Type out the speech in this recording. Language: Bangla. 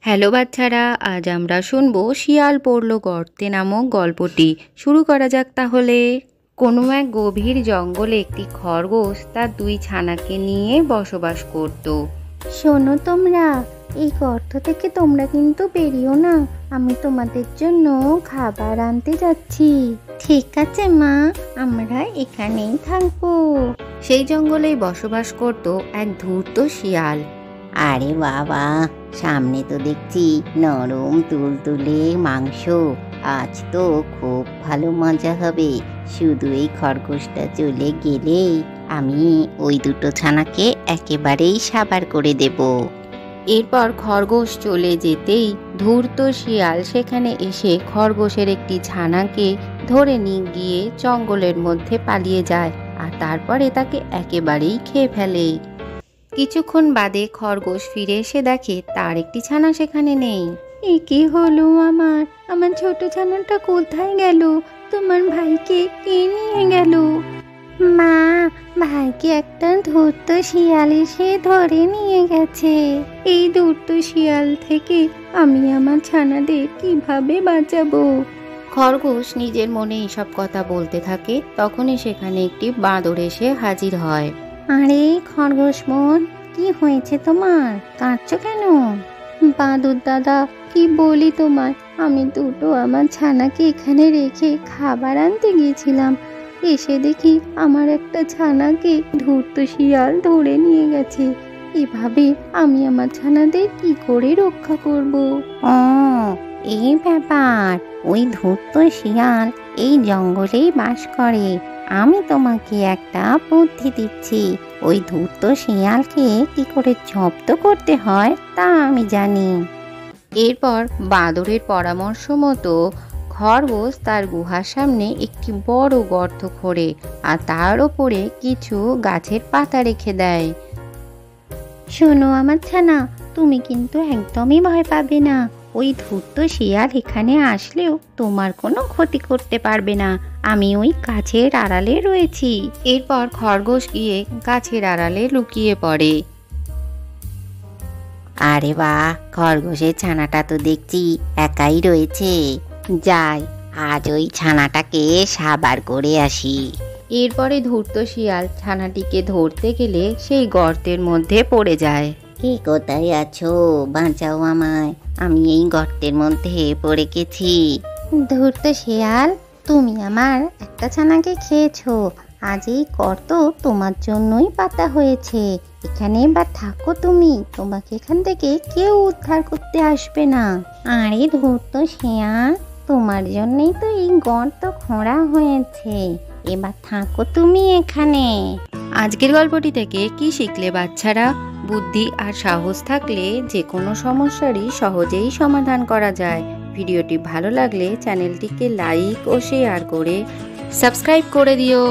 হ্যালো বাচ্চারা, আজ আমরা শুনবো শিয়াল পড়ল গর্তে নামক গল্পটি। শুরু করা যাক তাহলে। কোনো এক গভীর জঙ্গলে একটি খরগোশ তার দুই ছানাকে নিয়ে বসবাস করত। শোনো তোমরা, এই গর্ত থেকে তোমরা কিন্তু বেরিও না, আমি তোমাদের জন্য খাবার আনতে যাচ্ছি। ঠিক আছে মা, আমরা এখানেই থাকবো। সেই জঙ্গলেই বসবাস করত এক ধূর্ত শিয়াল। আরে বাবা, সামনে তো দেখছি নরম তুলতুলে মাংস। আজ তো খুব ভালো মজা হবে। শুধু এই খরগোশটা চলে গেলেই আমি ওই দুটো ছানাকে একেবারেই সাবার করে দেব। এরপর খরগোশ চলে যেতেই ধূর্ত শিয়াল সেখানে এসে খরগোশের একটি ছানাকে ধরে নিয়ে গিয়ে জঙ্গলের মধ্যে পালিয়ে যায় আর তারপরে তাকে একেবারেই খেয়ে ফেলে। কিছুক্ষণ বাদে খরগোশ ফিরে এসে দেখে তার একটি ছানা সেখানে নেই। এ কি হলো আমার ছোট ছানাটা কোথায় গেল? তোমার ভাইকে কে নিয়ে গেল? মা, ভাইকে একটা ধূর্ত শিয়াল এসে ধরে নিয়ে গেছে। এই ধূর্ত শিয়াল থেকে আমি আমার ছানাদের কিভাবে বাঁচাবো? খরগোশ নিজের মনে এইসব কথা বলতে থাকে। তখনই সেখানে একটি বাঁদর এসে হাজির হয়। আরে খরগোশ বোন, কি হয়েছে তোমার? কাঁদছো কেন? বাদুর দাদা, কি বলি তোমার, আমি দুটো আমার ছানাকে এখানে রেখে খাবার আনতে গিয়েছিলাম। এসে দেখি আমার একটা ছানাকে ধূর্ত শিয়াল ধরে নিয়ে গেছে। এভাবে আমি আমার ছানাদের কি করে রক্ষা করব? ও, এই ব্যাপার। ওই ধূর্ত শিয়াল এই জঙ্গলেই বাস করে। আমি তোমাকে একটা বুদ্ধি দিচ্ছি। ওই ধূর্ত শিয়ালকে কি করে জব্দ করতে হয় তা আমি জানি। এরপর বাঁদরের পরামর্শ মতো খরগোশ তার গুহার সামনে একটি বড় গর্ত খোঁড়ে আর তার ওপরে কিছু গাছের পাতা রেখে দেয়। শোনো আমার ছানা, তুমি কিন্তু একদমই ভয় পাবে না। ওই ধূর্ত শিয়াল এখানে আসলেও তোমার কোনো ক্ষতি করতে পারবে না। আমি ওই গাছের আড়ালে রয়েছি। এরপর খরগোশ গিয়ে গাছের আড়ালে লুকিয়ে পড়ে। আরে বাহ, খরগোশের ছানাটা তো দেখছি একাই রয়েছে। যাই, আজ ওই ছানাটাকে সাবার করে আসি। এরপরে ধূর্ত শিয়াল ছানাটিকে ধরতে গেলে সেই গর্তের মধ্যে পড়ে যায়। কে কোথায় আছো? বাঁচাও আমায়, আমি এই গর্তের মধ্যে পড়ে গেছি। ধূর্ত শিয়াল, তুমি আমার একটা ছানাকে খেয়েছো। আজ এই গর্ত তোমার জন্যই পাতা হয়েছে। এখানে বা থাকো তুমি, তোমাকে এখান থেকে কেউ উদ্ধার করতে আসবে না। আরে ধূর্ত শিয়াল, তোমার জন্যই তো এই গর্ত খোঁড়া হয়েছে। এবার থাকো তুমি এখানে। আজকের গল্পটি থেকে কি শিখলে বাচ্চারা? বুদ্ধি আর সাহস থাকলে যে কোনো সমস্যারই সহজেই সমাধান করা যায়। ভিডিওটি ভালো লাগলে চ্যানেলটিকে লাইক ও শেয়ার করে সাবস্ক্রাইব করে দিও।